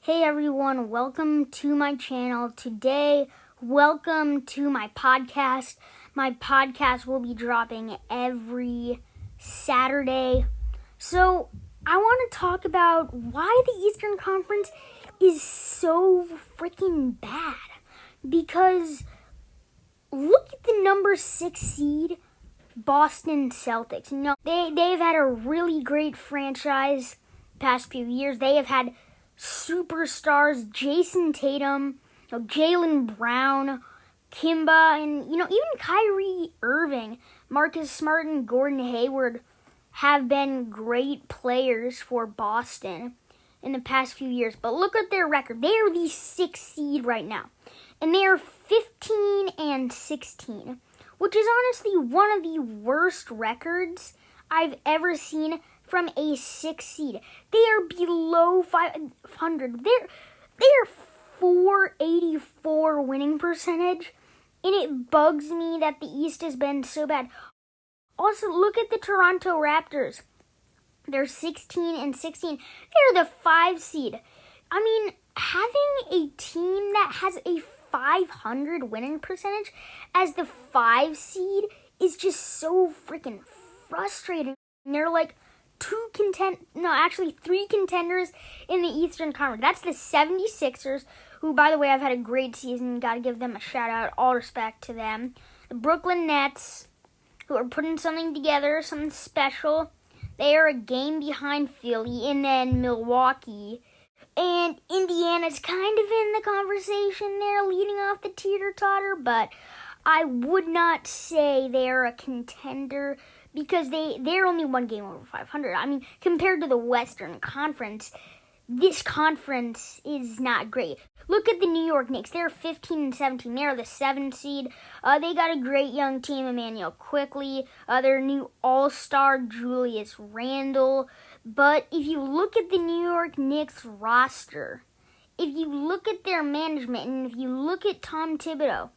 Hey everyone, welcome to my channel. Today, welcome to my podcast. My podcast will be dropping every Saturday. So, I want to talk about why the Eastern Conference is so freaking bad. Because look at the number 6 seed, Boston Celtics. You know, they've had a really great franchise past few years. They have had superstars, Jayson Tatum, Jaylen Brown, Kimba, and even Kyrie Irving, Marcus Smart, and Gordon Hayward have been great players for Boston in the past few years. But look at their record. They are the 6th seed right now, and they are 15-16, which is honestly one of the worst records I've ever seen from a 6 seed. They are below 500. They're 484 winning percentage, and it bugs me that the East has been so bad. Also, look at the Toronto Raptors. They're 16-16. They're the 5 seed. I mean, having a team that has a 500 winning percentage as the 5 seed is just so freaking frustrating. And they're like three contenders in the Eastern Conference. That's the 76ers, who, by the way, have had a great season. Got to give them a shout out. All respect to them. The Brooklyn Nets, who are putting something together, something special. They are a game behind Philly, and then Milwaukee. And Indiana's kind of in the conversation there, leading off the teeter-totter, but I would not say they're a contender because they're only one game over 500. I mean, compared to the Western Conference, this conference is not great. Look at the New York Knicks. They're 15-17. They're the 7th seed. They got a great young team, Emmanuel Quickley, their new all-star, Julius Randle. But if you look at the New York Knicks roster, if you look at their management, and if you look at Tom Thibodeau,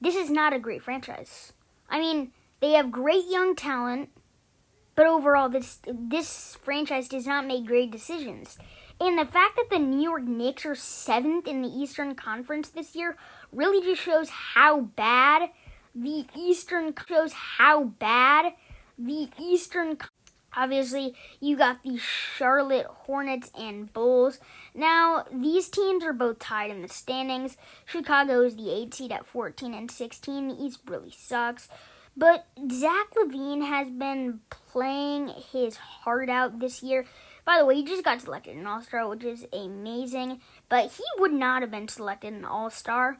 this is not a great franchise. I mean, they have great young talent, but overall, this franchise does not make great decisions. And the fact that the New York Knicks are 7th in the Eastern Conference this year really just shows how bad the Eastern. Obviously, you got the Charlotte Hornets and Bulls. Now, these teams are both tied in the standings. Chicago is the 8th seed at 14-16. The East really sucks. But Zach LaVine has been playing his heart out this year. By the way, he just got selected an All-Star, which is amazing. But he would not have been selected an All-Star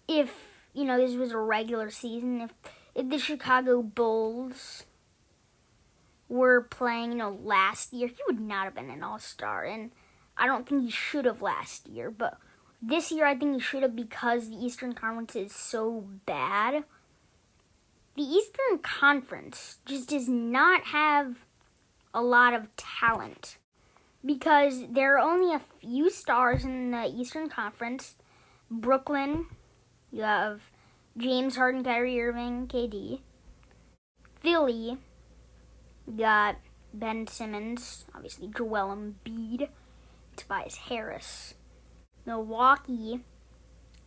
if, this was a regular season. If the Chicago Bulls were playing, last year, he would not have been an All-Star. And I don't think he should have last year. But this year, I think he should have because the Eastern Conference is so bad. The Eastern Conference just does not have a lot of talent because there are only a few stars in the Eastern Conference. Brooklyn, you have James Harden, Kyrie Irving, KD. Philly, you got Ben Simmons, obviously Joel Embiid, Tobias Harris. Milwaukee,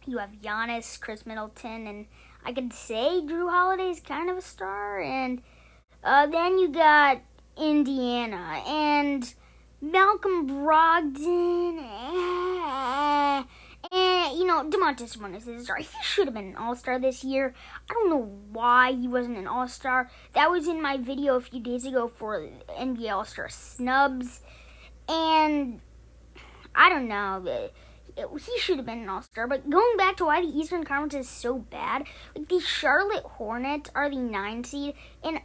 you have Giannis, Chris Middleton, and I could say Drew Holiday's kind of a star. And then you got Indiana and Malcolm Brogdon. And, Domantas Sabonis is a star. He should have been an All-Star this year. I don't know why he wasn't an All-Star. That was in my video a few days ago for NBA All-Star snubs. And I don't know. He should have been an All-Star. But going back to why the Eastern Conference is so bad, the Charlotte Hornets are the 9th seed, and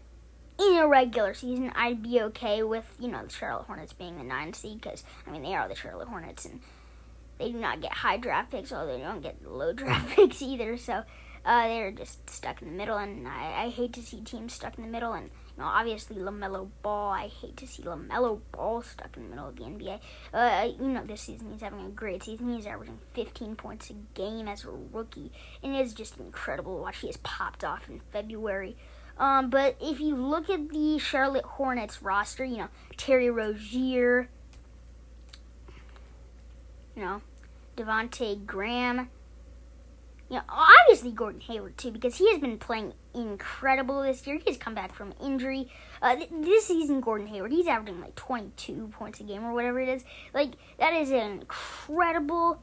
in a regular season, I'd be okay with, the Charlotte Hornets being the 9th seed, because, they are the Charlotte Hornets, and they do not get high draft picks, although they don't get low draft picks either, so they're just stuck in the middle, and I hate to see teams stuck in the middle, and obviously LaMelo Ball. I hate to see LaMelo Ball stuck in the middle of the NBA. This season he's having a great season. He's averaging 15 points a game as a rookie, and it's just incredible to watch. He has popped off in February. But if you look at the Charlotte Hornets roster, Terry Rozier, Devontae Graham. Obviously Gordon Hayward too, because he has been playing incredible this year. He has come back from injury. This season, Gordon Hayward, he's averaging like 22 points a game or whatever it is. Like, that is incredible.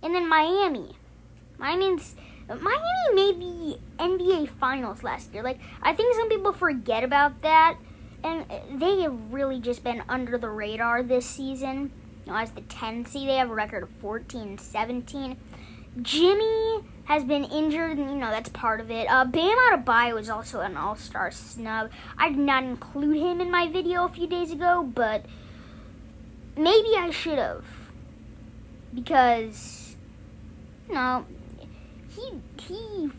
And then Miami. Miami made the NBA Finals last year. Like, I think some people forget about that. And they have really just been under the radar this season. As the 10 seed, they have a record of 14-17. Jimmy has been injured, and that's part of it. Bam Adebayo is also an all-star snub. I did not include him in my video a few days ago, but maybe I should have. Because, he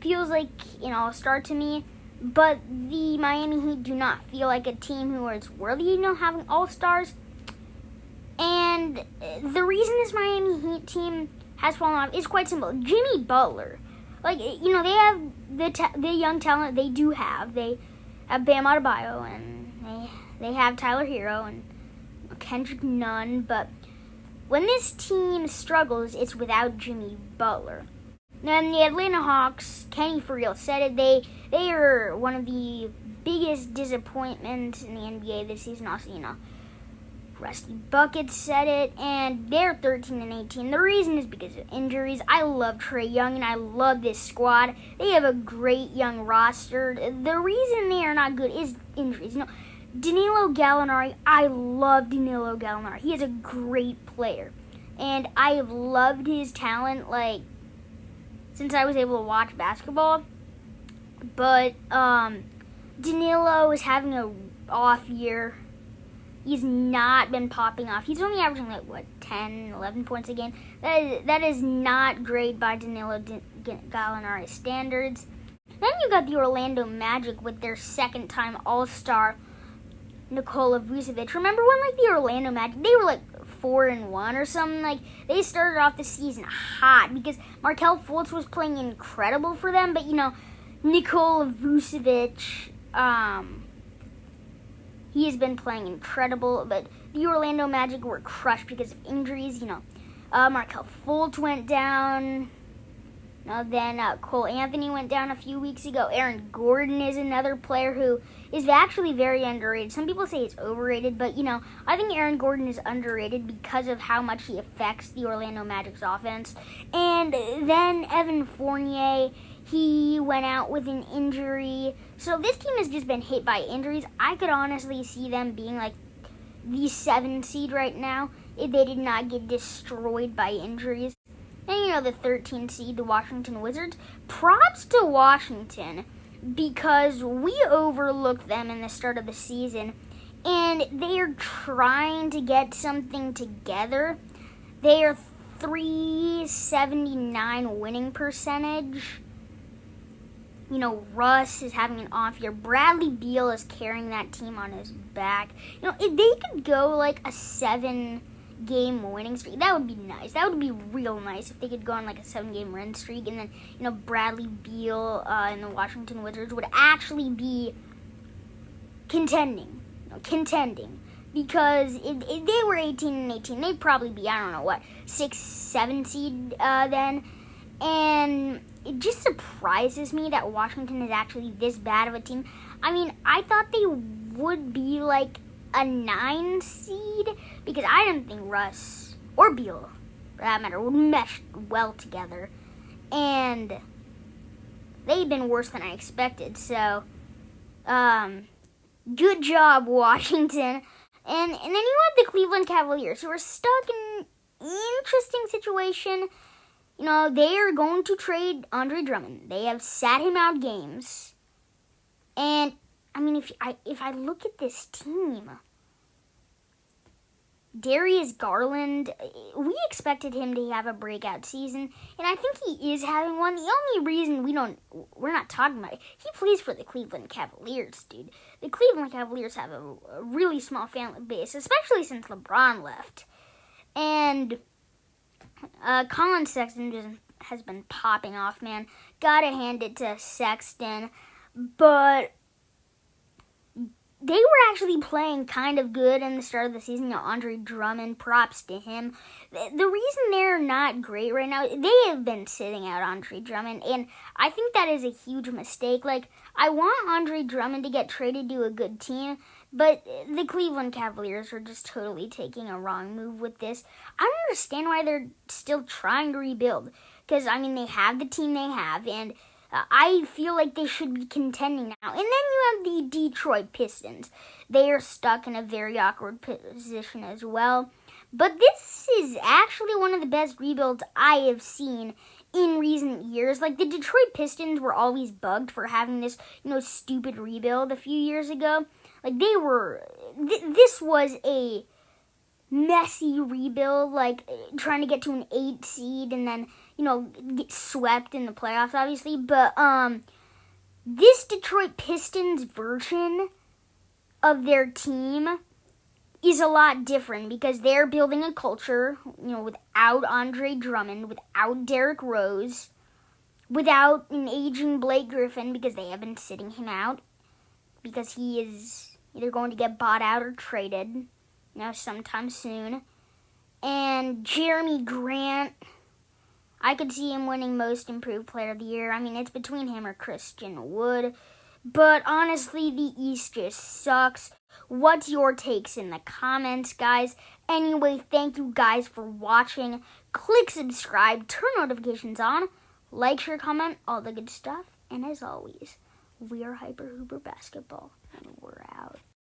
feels like an all-star to me, but the Miami Heat do not feel like a team who is worthy of having all-stars. And the reason this Miami Heat team has fallen off is quite simple. Jimmy Butler. Like, they have the young talent they do have. They have Bam Adebayo, and they have Tyler Hero and Kendrick Nunn. But when this team struggles, it's without Jimmy Butler. Then the Atlanta Hawks, Kenny for real said it. They are one of the biggest disappointments in the NBA this season. Also, Rusty Buckets said it, and they're 13-18. The reason is because of injuries. I love Trae Young, and I love this squad. They have a great young roster. The reason they are not good is injuries. Danilo Gallinari, I love Danilo Gallinari. He is a great player, and I have loved his talent, since I was able to watch basketball. But Danilo is having an off year. He's not been popping off. He's only averaging 10, 11 points a game. That is not great by Danilo Gallinari standards. Then you got the Orlando Magic with their second-time All-Star Nikola Vucevic. Remember when the Orlando Magic, they were 4-1 or something? They started off the season hot because Markelle Fultz was playing incredible for them. But Nikola Vucevic, he has been playing incredible, but the Orlando Magic were crushed because of injuries. Markelle Fultz went down. Then Cole Anthony went down a few weeks ago. Aaron Gordon is another player who is actually very underrated. Some people say he's overrated, but, I think Aaron Gordon is underrated because of how much he affects the Orlando Magic's offense. And then Evan Fournier, he went out with an injury. So this team has just been hit by injuries. I could honestly see them being the 7 seed right now if they did not get destroyed by injuries. And the 13 seed, the Washington Wizards. Props to Washington because we overlooked them in the start of the season, and they are trying to get something together. They are 379 winning percentage. Russ is having an off year. Bradley Beal is carrying that team on his back. If they could go a 7-game winning streak, that would be nice. That would be real nice if they could go on a 7-game win streak, and then Bradley Beal and the Washington Wizards would actually be contending. Because if they were 18-18, they'd probably be 6, 7 seed then. And it just surprises me that Washington is actually this bad of a team. I thought they would be a 9 seed because I didn't think Russ or Beal, for that matter, would mesh well together. And they've been worse than I expected. So, good job, Washington. And then you have the Cleveland Cavaliers, who are stuck in an interesting situation. They are going to trade Andre Drummond. They have sat him out games. And, if I look at this team, Darius Garland, we expected him to have a breakout season, and I think he is having one. The only reason we're not talking about it, he plays for the Cleveland Cavaliers, dude. The Cleveland Cavaliers have a really small fan base, especially since LeBron left. And Colin Sexton has been popping off, man. Gotta hand it to Sexton. But they were actually playing kind of good in the start of the season. Andre Drummond, props to him. The reason they're not great right now, they have been sitting out Andre Drummond, and I think that is a huge mistake. I want Andre Drummond to get traded to a good team, but the Cleveland Cavaliers are just totally taking a wrong move with this. I don't understand why they're still trying to rebuild, because, they have the team they have, and I feel like they should be contending now. And then you have the Detroit Pistons. They are stuck in a very awkward position as well. But this is actually one of the best rebuilds I have seen in recent years. The Detroit Pistons were always bugged for having this, stupid rebuild a few years ago. This was a messy rebuild, trying to get to an 8 seed and then, get swept in the playoffs, obviously. But this Detroit Pistons version of their team is a lot different because they're building a culture, without Andre Drummond, without Derrick Rose, without an aging Blake Griffin because they have been sitting him out because he is either going to get bought out or traded, sometime soon. And Jeremy Grant, I could see him winning Most Improved Player of the Year. It's between him or Christian Wood. But honestly, the East just sucks. What's your takes in the comments, guys? Anyway, thank you guys for watching. Click subscribe, turn notifications on, like, share, comment, all the good stuff. And as always, we are Hyper Hooper Basketball, and we're out.